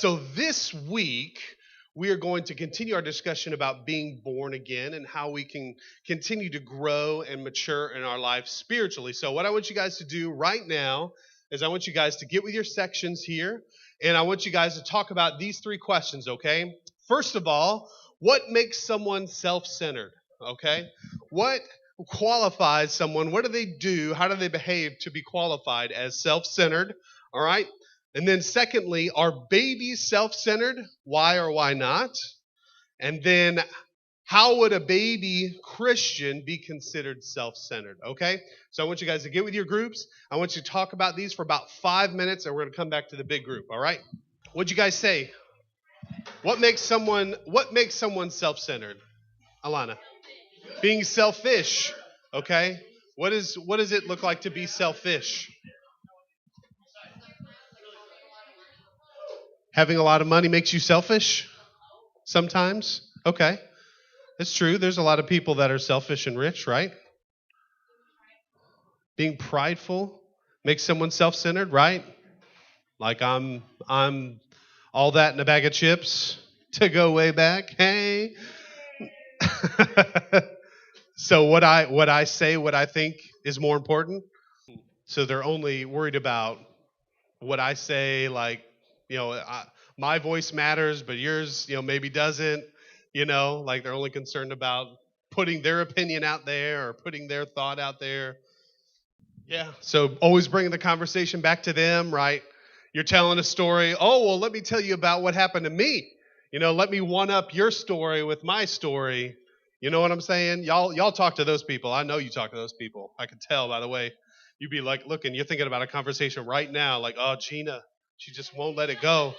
So this week, we are going to continue our discussion about being born again and how we can continue to grow and mature in our life spiritually. So what I want you guys to do right now is I want you guys to get with your sections here, and I want you guys to talk about these three questions, okay? First of all, what makes someone self-centered, okay? What qualifies someone? What do they do? How do they behave to be qualified as self-centered, all right? And then secondly, are babies self-centered? Why or why not? And then how would a baby Christian be considered self-centered? Okay? So I want you guys to get with your groups. I want you to talk about these for about 5 minutes, and we're going to come back to the big group, all right? What'd you guys say? What makes someone self-centered? Alana. Being selfish. Okay? What does it look like to be selfish? Having a lot of money makes you selfish? Sometimes? Okay. It's true. There's a lot of people that are selfish and rich, right? Being prideful makes someone self-centered, right? Like I'm all that in a bag of chips to go way back. Hey. So what I say, what I think is more important. So they're only worried about what I say, like, my voice matters, but yours, maybe doesn't, like they're only concerned about putting their opinion out there or putting their thought out there. Yeah. So always bringing the conversation back to them, right? You're telling a story. Oh, well, let me tell you about what happened to me. Let me one up your story with my story. You know what I'm saying? Y'all talk to those people. I know you talk to those people. I can tell by the way. You'd be like, looking, you're thinking about a conversation right now, like, oh, Gina, she just won't let it go.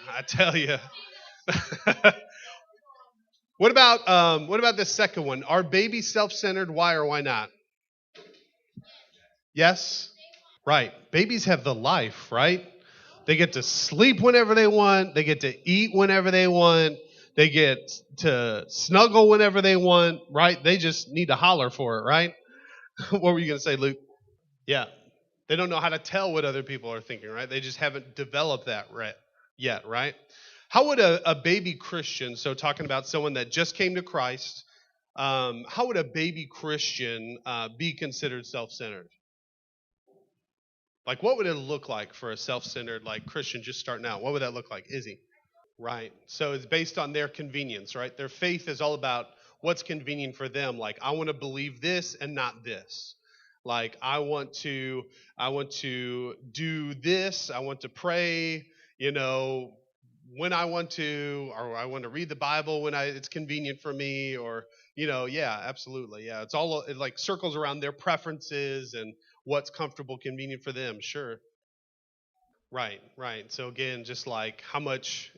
I tell you. What about the second one? Are babies self-centered? Why or why not? Yes? Right. Babies have the life, right? They get to sleep whenever they want. They get to eat whenever they want. They get to snuggle whenever they want, right? They just need to holler for it, right? What were you going to say, Luke? Yeah. They don't know how to tell what other people are thinking, right? They just haven't developed that yet, right? How would a baby Christian, so talking about someone that just came to Christ, how would a baby Christian be considered self-centered? Like, what would it look like for a self-centered, like, Christian just starting out? What would that look like? Izzy? Right. So it's based on their convenience, right? Their faith is all about what's convenient for them. Like, I want to believe this and not this. Like, I want to do this. I want to pray, when I want to, or I want to read the Bible when it's convenient for me, or, yeah, absolutely. Yeah. It like circles around their preferences and what's comfortable, convenient for them. Sure. Right. So again, just like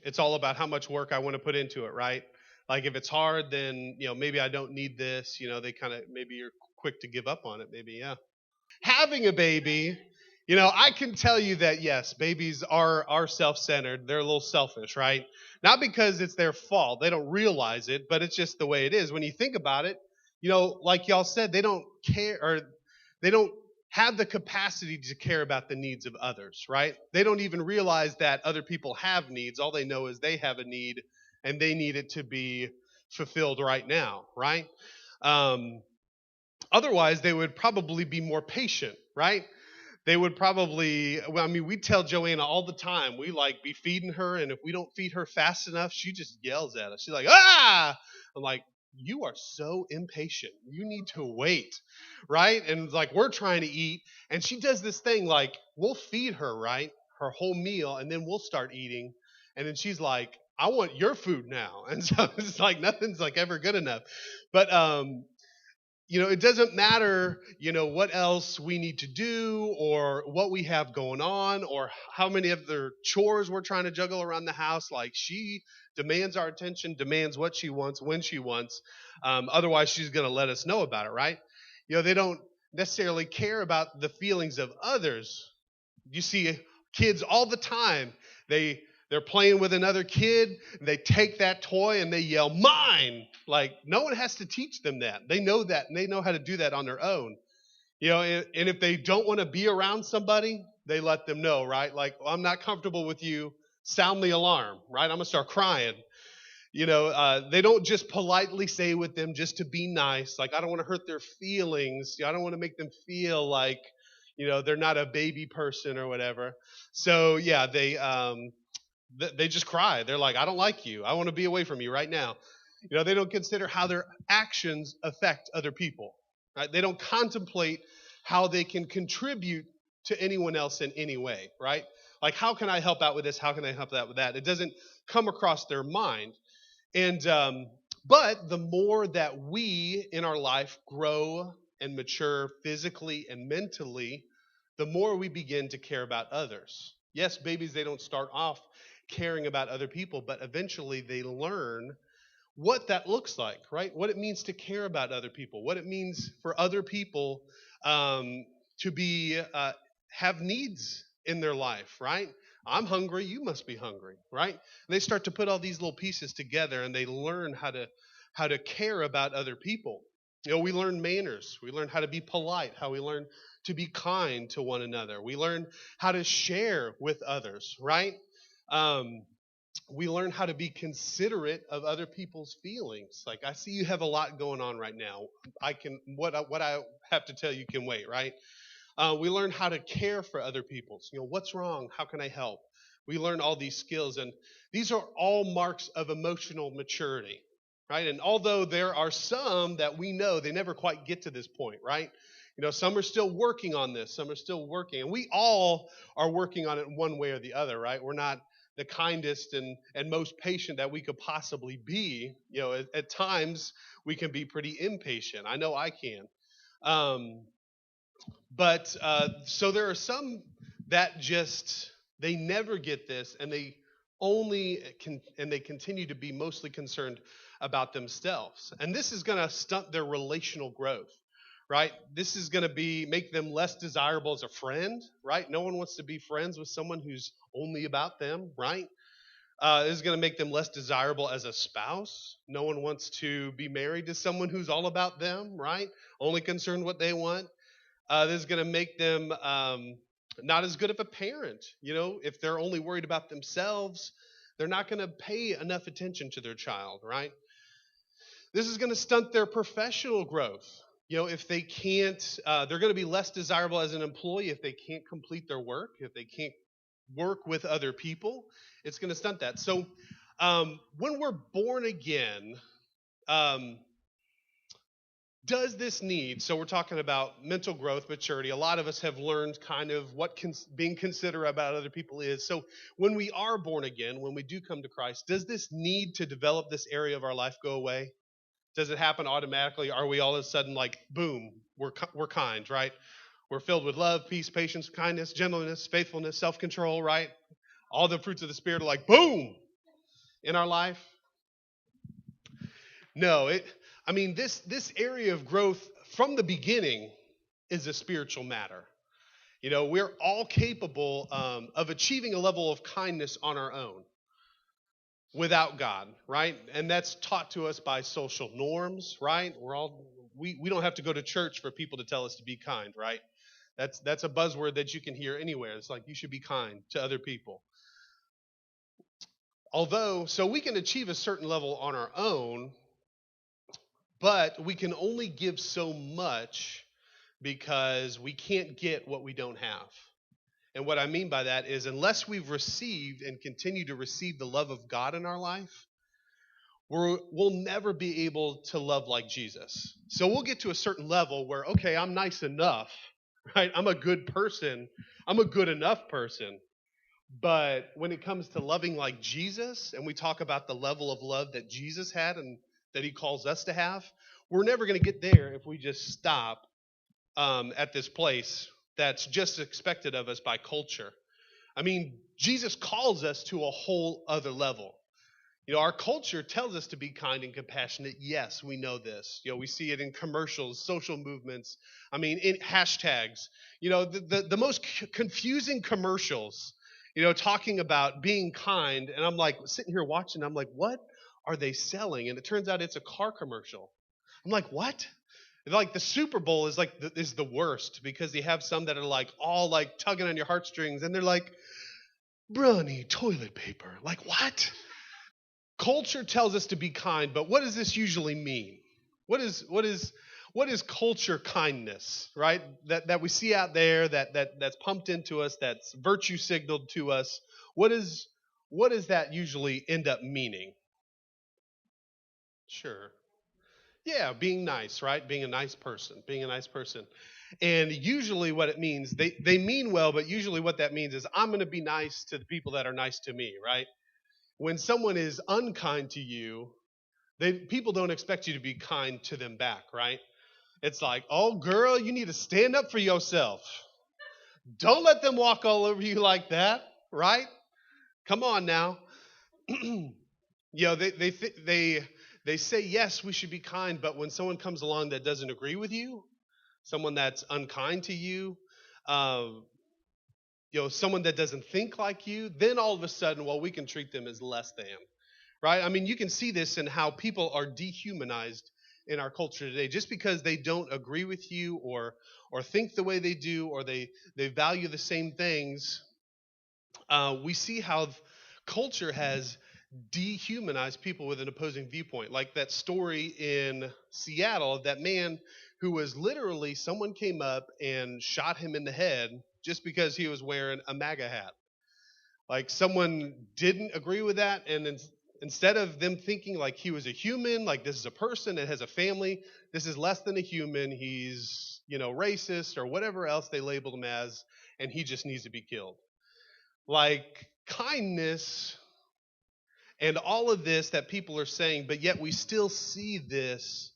it's all about how much work I want to put into it, right? Like if it's hard, then, maybe I don't need this, they kind of, maybe you're quick to give up on it, maybe, yeah. Having a baby, I can tell you that, yes, babies are self-centered. They're a little selfish, right? Not because it's their fault. They don't realize it, but it's just the way it is. When you think about it, like y'all said, they don't care, or they don't have the capacity to care about the needs of others, right? They don't even realize that other people have needs. All they know is they have a need, and they need it to be fulfilled right now, right? Otherwise, they would probably be more patient, right? They would probably, we tell Joanna all the time, we like be feeding her, and if we don't feed her fast enough, she just yells at us. She's like, ah! I'm like, you are so impatient. You need to wait, right? And like we're trying to eat, and she does this thing like we'll feed her, right? Her whole meal, and then we'll start eating. And then she's like, I want your food now. And so it's like nothing's like ever good enough. But it doesn't matter, what else we need to do or what we have going on or how many other chores we're trying to juggle around the house. Like she demands our attention, demands what she wants, when she wants. Otherwise, she's going to let us know about it, right? They don't necessarily care about the feelings of others. You see kids all the time. They're playing with another kid, and they take that toy and they yell, mine! Like, no one has to teach them that. They know that, and they know how to do that on their own. And if they don't want to be around somebody, they let them know, right? Like, well, I'm not comfortable with you. sound the alarm, right? I'm going to start crying. They don't just politely say with them just to be nice. Like, I don't want to hurt their feelings. I don't want to make them feel like, they're not a baby person or whatever. So, yeah, they just cry. They're like, I don't like you. I want to be away from you right now. They don't consider how their actions affect other people, right? They don't contemplate how they can contribute to anyone else in any way, right? Like, how can I help out with this? How can I help out with that? It doesn't come across their mind. And but the more that we in our life grow and mature physically and mentally, the more we begin to care about others. Yes, babies, they don't start off caring about other people, but eventually they learn what that looks like, right? What it means to care about other people, what it means for other people to be have needs in their life, right? I'm hungry, you must be hungry, right? And they start to put all these little pieces together, and they learn how to care about other people. We learn manners. We learn how to be polite, how we learn to be kind to one another. We learn how to share with others, right? We learn how to be considerate of other people's feelings. Like, I see you have a lot going on right now. What I have to tell you can wait, right? We learn how to care for other people. What's wrong? How can I help? We learn all these skills, and these are all marks of emotional maturity, right? And although there are some that we know they never quite get to this point, right? Some are still working on this. Some are still working, and we all are working on it in one way or the other, right? We're not the kindest and most patient that we could possibly be. At times we can be pretty impatient. I know I can. But so there are some that just, they never get this, and they they continue to be mostly concerned about themselves. And this is going to stunt their relational growth, right? This is going to make them less desirable as a friend, right? No one wants to be friends with someone who's only about them, right? This is going to make them less desirable as a spouse. No one wants to be married to someone who's all about them, right? Only concerned what they want. This is going to make them not as good of a parent. If they're only worried about themselves, they're not going to pay enough attention to their child, right? This is going to stunt their professional growth. If they can't, they're going to be less desirable as an employee if they can't complete their work, if they can't work with other people. It's going to stunt that. So when we're born again, does this need, so we're talking about mental growth, maturity. A lot of us have learned kind of what being considerate about other people is. So when we are born again, when we do come to Christ, does this need to develop this area of our life go away? Does it happen automatically? Are we all of a sudden like, boom, we're kind, right? We're filled with love, peace, patience, kindness, gentleness, faithfulness, self-control, right? All the fruits of the Spirit are like, boom, in our life. No, this area of growth from the beginning is a spiritual matter. We're all capable of achieving a level of kindness on our own without God, right? And that's taught to us by social norms, right? We don't have to go to church for people to tell us to be kind, right? That's a buzzword that you can hear anywhere. It's like, you should be kind to other people. So we can achieve a certain level on our own, but we can only give so much because we can't get what we don't have. And what I mean by that is, unless we've received and continue to receive the love of God in our life, we'll never be able to love like Jesus. So we'll get to a certain level where, okay, I'm nice enough, right? I'm a good person. I'm a good enough person. But when it comes to loving like Jesus, and we talk about the level of love that Jesus had and that he calls us to have, we're never going to get there if we just stop at this place that's just expected of us by culture. Jesus calls us to a whole other level. Our culture tells us to be kind and compassionate. Yes, we know this. We see it in commercials, social movements. In hashtags. The most confusing commercials, talking about being kind. And I'm like sitting here watching. I'm like, what are they selling? And it turns out it's a car commercial. I'm like, what? Like the Super Bowl is the worst, because they have some that are like all like tugging on your heartstrings, and they're like, Brownie toilet paper. Like, what? Culture tells us to be kind, but what does this usually mean? What is culture kindness, right? That we see out there, that's pumped into us, that's virtue signaled to us. What does that usually end up meaning? Sure. Yeah, being nice, right? Being a nice person, being a nice person. And usually what it means, they mean well, but usually what that means is I'm going to be nice to the people that are nice to me, right? When someone is unkind to you, people don't expect you to be kind to them back, right? It's like, oh, girl, you need to stand up for yourself. Don't let them walk all over you like that, right? Come on now. They say yes, we should be kind, but when someone comes along that doesn't agree with you, someone that's unkind to you, um, someone that doesn't think like you, then all of a sudden, well, we can treat them as less than, right? I mean, you can see this in how people are dehumanized in our culture today. Just because they don't agree with you or think the way they do, or they value the same things, we see how culture has dehumanized people with an opposing viewpoint. Like that story in Seattle of that man who was literally, someone came up and shot him in the head just because he was wearing a MAGA hat. Like someone didn't agree with that, and instead of them thinking like he was a human, like this is a person that has a family, this is less than a human, he's, racist or whatever else they labeled him as, and he just needs to be killed. Like kindness and all of this that people are saying, but yet we still see this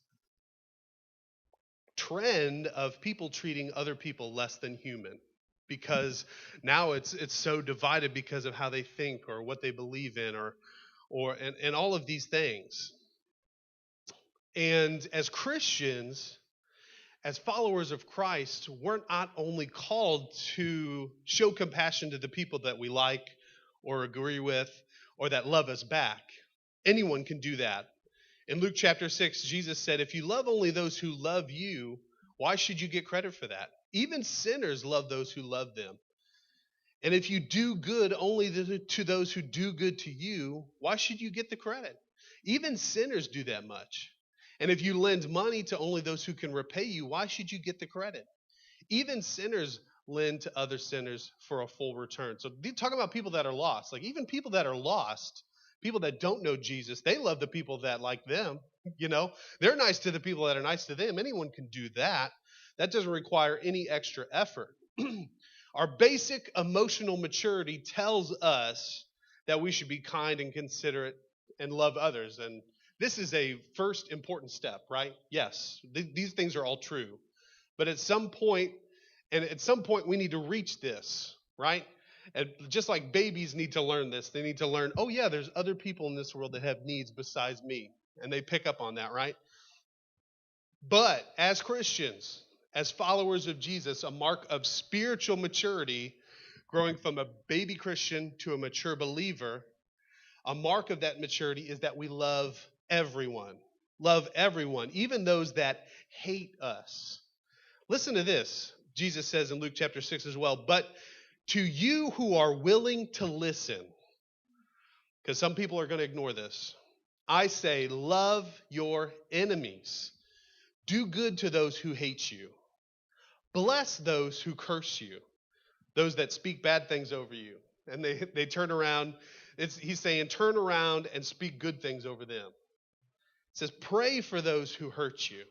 trend of people treating other people less than human, because now it's so divided because of how they think or what they believe in, and all of these things. And as Christians, as followers of Christ, we're not only called to show compassion to the people that we like or agree with or that love us back. Anyone can do that. In Luke chapter 6, Jesus said, if you love only those who love you, why should you get credit for that? Even sinners love those who love them. And if you do good only to those who do good to you, why should you get the credit? Even sinners do that much. And if you lend money to only those who can repay you, why should you get the credit? Even sinners lend to other sinners for a full return. So talking about people that are lost, like even people that are lost, people that don't know Jesus, they love the people that like them. They're nice to the people that are nice to them. Anyone can do that. That doesn't require any extra effort. Our basic emotional maturity tells us that we should be kind and considerate and love others. And this is a first important step, right? Yes, these things are all true. But at some point we need to reach this, right? And just like babies need to learn this, they need to learn, oh yeah, there's other people in this world that have needs besides me. And they pick up on that, right? But as Christians, as followers of Jesus, a mark of spiritual maturity, growing from a baby Christian to a mature believer, a mark of that maturity is that we love everyone. Love everyone, even those that hate us. Listen to this. Jesus says in Luke chapter 6 as well, but to you who are willing to listen, because some people are going to ignore this, I say, love your enemies. Do good to those who hate you. Bless those who curse you, those that speak bad things over you. And they turn around. He's saying, turn around and speak good things over them. It says, pray for those who hurt you.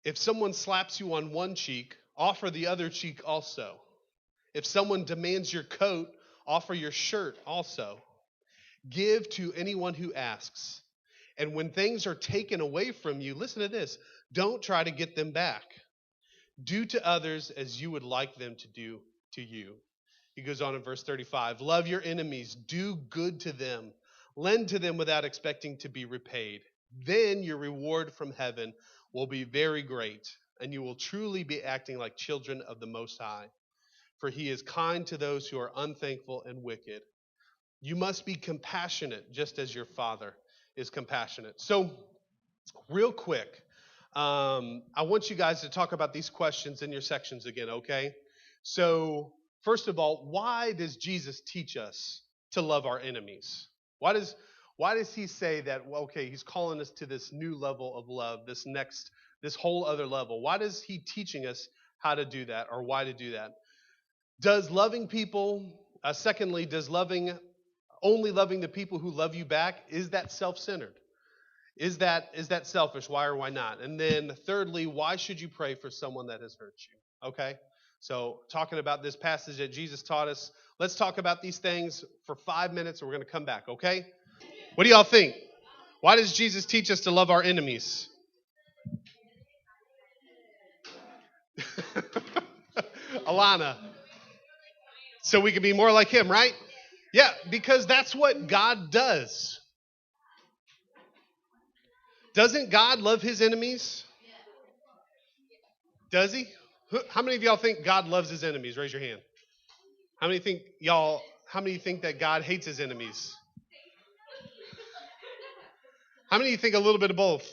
If someone slaps you on one cheek, offer the other cheek also. If someone demands your coat, offer your shirt also. Give to anyone who asks. And when things are taken away from you, listen to this, don't try to get them back. Do to others as you would like them to do to you. He goes on in verse 35, love your enemies, do good to them, lend to them without expecting to be repaid. Then your reward from heaven will be very great, and you will truly be acting like children of the Most High. For he is kind to those who are unthankful and wicked. You must be compassionate, just as your Father is compassionate. So, real quick, I want you guys to talk about these questions in your sections again, okay? So, first of all, why does Jesus teach us to love our enemies? Why does he say that, well, okay, he's calling us to this new level of love, this whole other level? Why does he teaching us how to do that, or why to do that? Does loving people, secondly, does only loving the people who love you back, is that self-centered? Is that selfish? Why or why not? And then thirdly, why should you pray for someone that has hurt you? Okay? So talking about this passage that Jesus taught us, let's talk about these things for 5 minutes and we're going to come back, okay? What do y'all think? Why does Jesus teach us to love our enemies? Alana. So we can be more like him, right? Yeah, because that's what God does. Doesn't God love his enemies? Does he? How many of y'all think God loves his enemies? Raise your hand. How many think that God hates his enemies? How many of you think a little bit of both?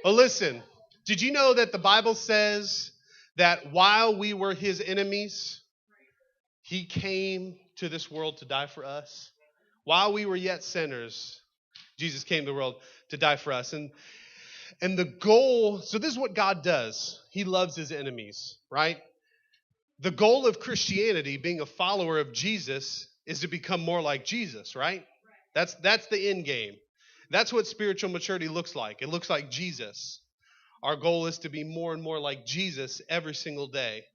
Well, listen. Did you know that the Bible says that while we were his enemies, he came to this world to die for us? While we were yet sinners, Jesus came to the world to die for us. And the goal, so this is what God does. He loves his enemies, right? The goal of Christianity, being a follower of Jesus, is to become more like Jesus, right? That's the end game. That's what spiritual maturity looks like. It looks like Jesus. Our goal is to be more and more like Jesus every single day.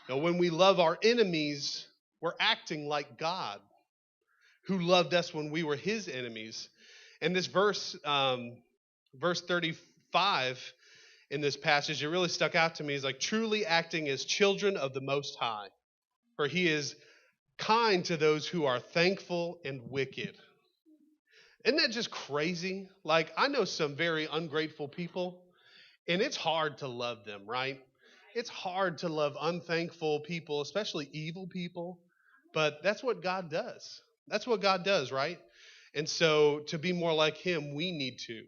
Now, when we love our enemies, we're acting like God, who loved us when we were his enemies. And this verse 35 in this passage, it really stuck out to me. Is like, truly acting as children of the Most High, for he is kind to those who are thankful and wicked. Isn't that just crazy? Like, I know some very ungrateful people, and it's hard to love them, right? It's hard to love unthankful people, especially evil people, but that's what God does. That's what God does, right? And so to be more like him, we need to.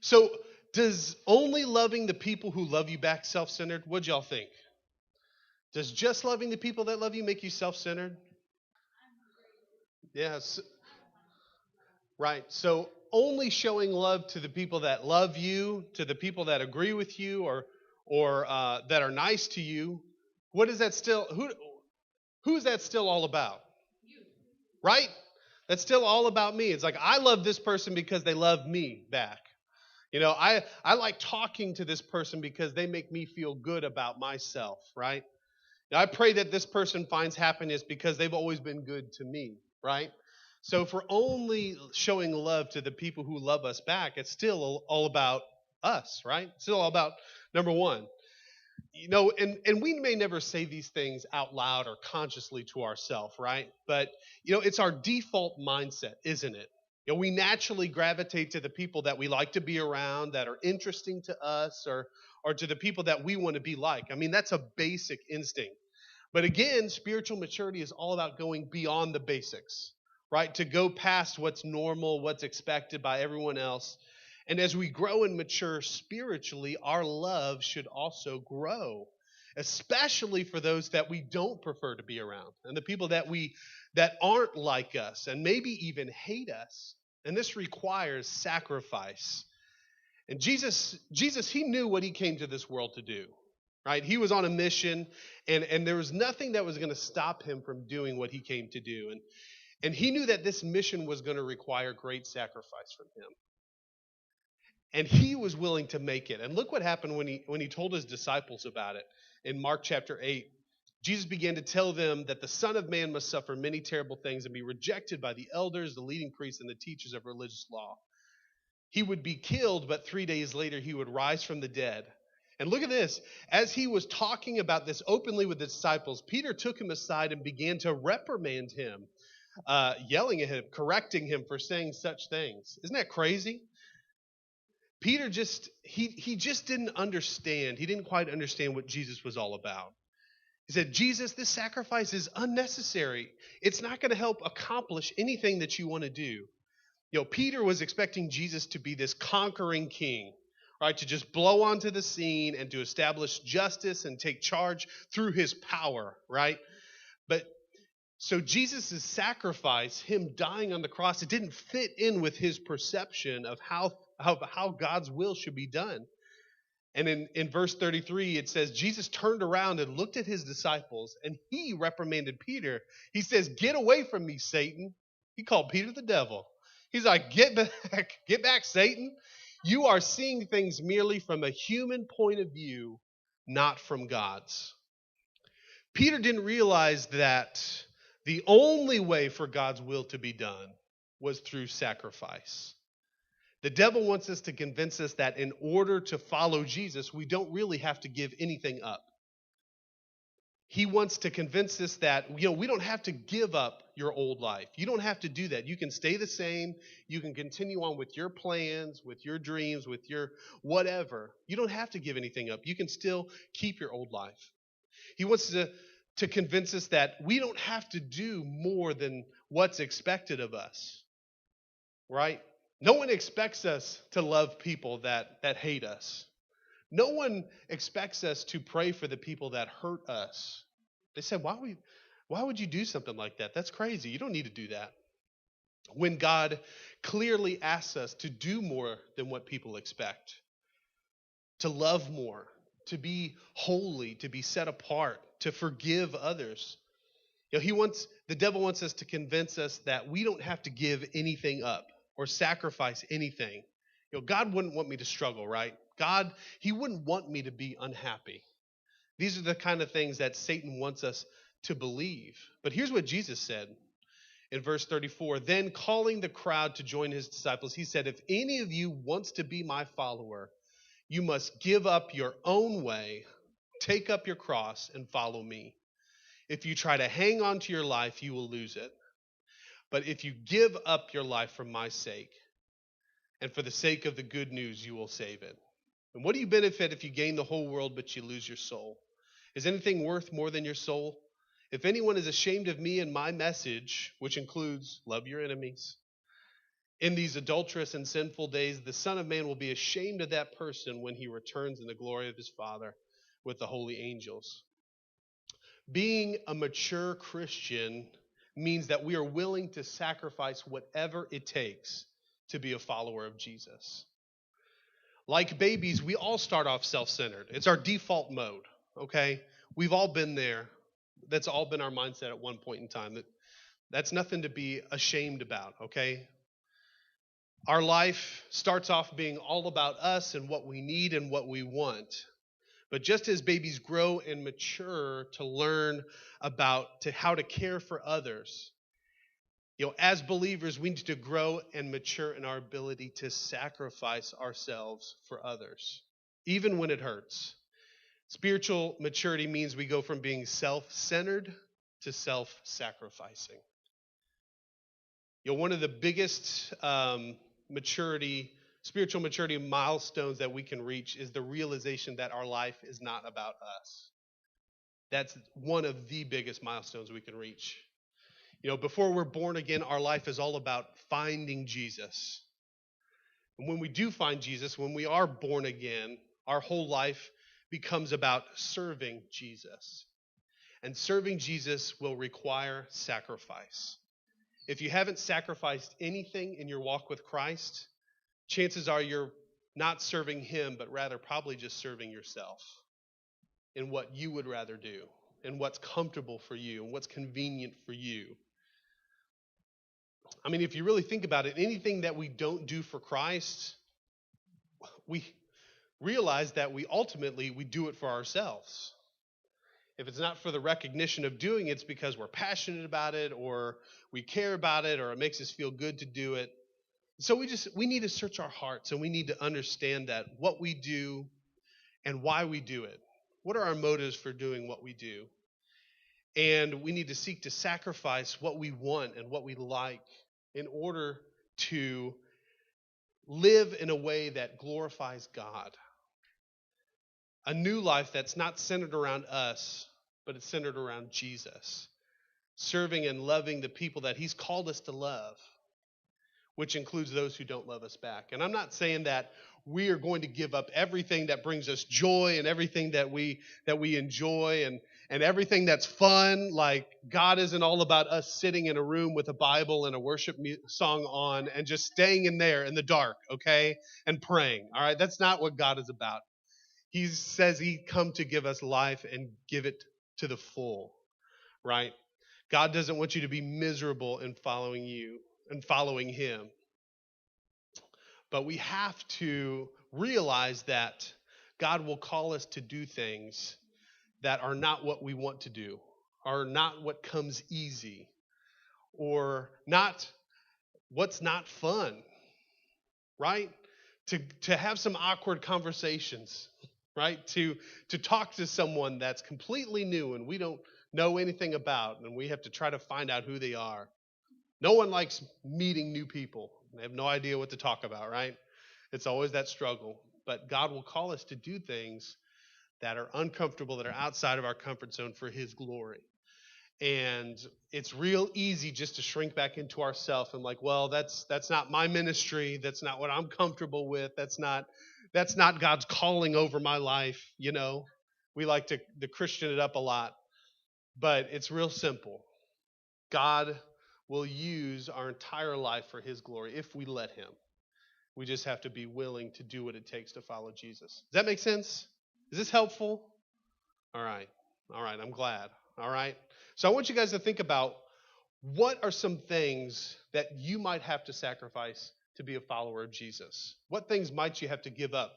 So does only loving the people who love you back self-centered? What'd y'all think? Does just loving the people that love you make you self-centered? Yes. Right. So only showing love to the people that love you, to the people that agree with you, or that are nice to you. What is that still? Who is that still all about? You. Right? That's still all about me. It's like, I love this person because they love me back. You know, I like talking to this person because they make me feel good about myself, right? Now, I pray that this person finds happiness because they've always been good to me, right? So if we're only showing love to the people who love us back, it's still all about us, right? It's still all about number one. You know, and we may never say these things out loud or consciously to ourselves, right? But, you know, it's our default mindset, isn't it? You know, we naturally gravitate to the people that we like to be around, that are interesting to us, or to the people that we want to be like. I mean, that's a basic instinct. But again, spiritual maturity is all about going beyond the basics, right? To go past what's normal, what's expected by everyone else. And as we grow and mature spiritually, our love should also grow, especially for those that we don't prefer to be around, and the people that aren't like us and maybe even hate us. And this requires sacrifice. And Jesus, he knew what he came to this world to do, right? He was on a mission, and there was nothing that was going to stop him from doing what he came to do. And he knew that this mission was going to require great sacrifice from him. And he was willing to make it. And look what happened when he told his disciples about it. In Mark chapter 8, Jesus began to tell them that the Son of Man must suffer many terrible things and be rejected by the elders, the leading priests, and the teachers of religious law. He would be killed, but 3 days later he would rise from the dead. And look at this. As he was talking about this openly with the disciples, Peter took him aside and began to reprimand him, yelling at him, correcting him for saying such things. Isn't that crazy? Peter he just didn't understand. He didn't quite understand what Jesus was all about. He said, Jesus, this sacrifice is unnecessary. It's not going to help accomplish anything that you want to do. You know, Peter was expecting Jesus to be this conquering king, right? To just blow onto the scene and to establish justice and take charge through his power, right? But so Jesus' sacrifice, him dying on the cross, it didn't fit in with his perception of how God's will should be done. And in verse 33, it says, Jesus turned around and looked at his disciples, and he reprimanded Peter. He says, "Get away from me, Satan." He called Peter the devil. He's like, get back, Satan. You are seeing things merely from a human point of view, not from God's. Peter didn't realize that the only way for God's will to be done was through sacrifice. The devil wants us to convince us that in order to follow Jesus, we don't really have to give anything up. He wants to convince us that, we don't have to give up your old life. You don't have to do that. You can stay the same. You can continue on with your plans, with your dreams, with your whatever. You don't have to give anything up. You can still keep your old life. He wants to convince us that we don't have to do more than what's expected of us, right? No one expects us to love people that hate us. No one expects us to pray for the people that hurt us. They said, why would you do something like that? That's crazy. You don't need to do that. When God clearly asks us to do more than what people expect, to love more, to be holy, to be set apart, to forgive others. The devil wants us to convince us that we don't have to give anything up or sacrifice anything. God wouldn't want me to struggle, right? God, he wouldn't want me to be unhappy. These are the kind of things that Satan wants us to believe. But here's what Jesus said in verse 34. Then calling the crowd to join his disciples, he said, "If any of you wants to be my follower, you must give up your own way, take up your cross, and follow me. If you try to hang on to your life, you will lose it. But if you give up your life for my sake, and for the sake of the good news, you will save it. And what do you benefit if you gain the whole world, but you lose your soul? Is anything worth more than your soul? If anyone is ashamed of me and my message, which includes love your enemies, in these adulterous and sinful days, the Son of Man will be ashamed of that person when he returns in the glory of his Father with the holy angels." Being a mature Christian means that we are willing to sacrifice whatever it takes to be a follower of Jesus. Like babies, we all start off self-centered. It's our default mode, okay? We've all been there. That's all been our mindset at one point in time. That's nothing to be ashamed about, okay? Our life starts off being all about us and what we need and what we want. But just as babies grow and mature to learn about how to care for others, as believers, we need to grow and mature in our ability to sacrifice ourselves for others, even when it hurts. Spiritual maturity means we go from being self-centered to self-sacrificing. One of the biggest spiritual maturity milestones that we can reach is the realization that our life is not about us. That's one of the biggest milestones we can reach. Before we're born again, our life is all about finding Jesus. And when we do find Jesus, when we are born again, our whole life becomes about serving Jesus. And serving Jesus will require sacrifice. If you haven't sacrificed anything in your walk with Christ, chances are you're not serving him, but rather probably just serving yourself in what you would rather do, and what's comfortable for you, and what's convenient for you. I mean, if you really think about it, anything that we don't do for Christ, we realize that we do it for ourselves. If it's not for the recognition of doing it, it's because we're passionate about it, or we care about it, or it makes us feel good to do it. So we need to search our hearts, and we need to understand that what we do and why we do it. What are our motives for doing what we do? And we need to seek to sacrifice what we want and what we like in order to live in a way that glorifies God. A new life that's not centered around us, but it's centered around Jesus. Serving and loving the people that he's called us to love. which includes those who don't love us back. And I'm not saying that we are going to give up everything that brings us joy and everything that we enjoy and everything that's fun. Like, God isn't all about us sitting in a room with a Bible and a worship song on and just staying in there in the dark, okay, and praying. All right, that's not what God is about. He says he come to give us life and give it to the full, right? God doesn't want you to be miserable in following you and following him. But we have to realize that God will call us to do things that are not what we want to do, are not what comes easy, or not what's not fun, right? To have some awkward conversations, right? To talk to someone that's completely new and we don't know anything about, and we have to try to find out who they are. No one likes meeting new people. They have no idea what to talk about, right? It's always that struggle. But God will call us to do things that are uncomfortable, that are outside of our comfort zone for his glory. And it's real easy just to shrink back into ourselves and like, well, that's not my ministry. That's not what I'm comfortable with. That's not God's calling over my life, you know. We like to Christian it up a lot. But it's real simple. God will use our entire life for his glory if we let him. We just have to be willing to do what it takes to follow Jesus. Does that make sense? Is this helpful? All right. I'm glad. All right. So I want you guys to think about what are some things that you might have to sacrifice to be a follower of Jesus. What things might you have to give up?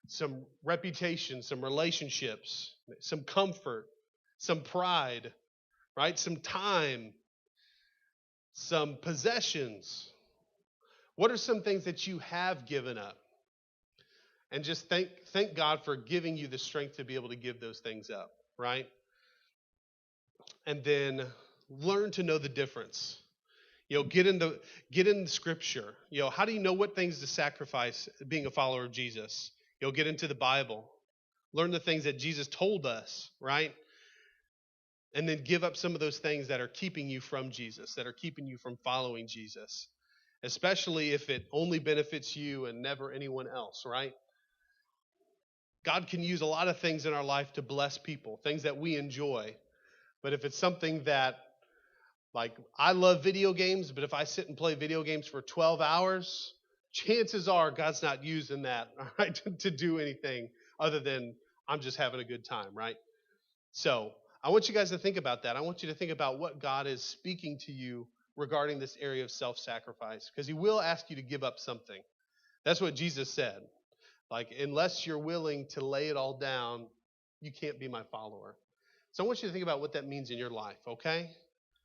Some reputation, some relationships, some comfort, some pride, right? Some time, some possessions. What are some things that you have given up? And just thank God for giving you the strength to be able to give those things up, right? And then learn to know the difference. You know, get in the scripture. You know, how do you know what things to sacrifice being a follower of Jesus? You'll get into the Bible. Learn the things that Jesus told us, right? And then give up some of those things that are keeping you from Jesus, that are keeping you from following Jesus, especially if it only benefits you and never anyone else, right? God can use a lot of things in our life to bless people, things that we enjoy. But if it's something that, like, I love video games, but if I sit and play video games for 12 hours, chances are God's not using that, all right, to do anything other than I'm just having a good time, right? So I want you guys to think about that. I want you to think about what God is speaking to you regarding this area of self-sacrifice, because he will ask you to give up something. That's what Jesus said. Like, unless you're willing to lay it all down, you can't be my follower. So I want you to think about what that means in your life, okay?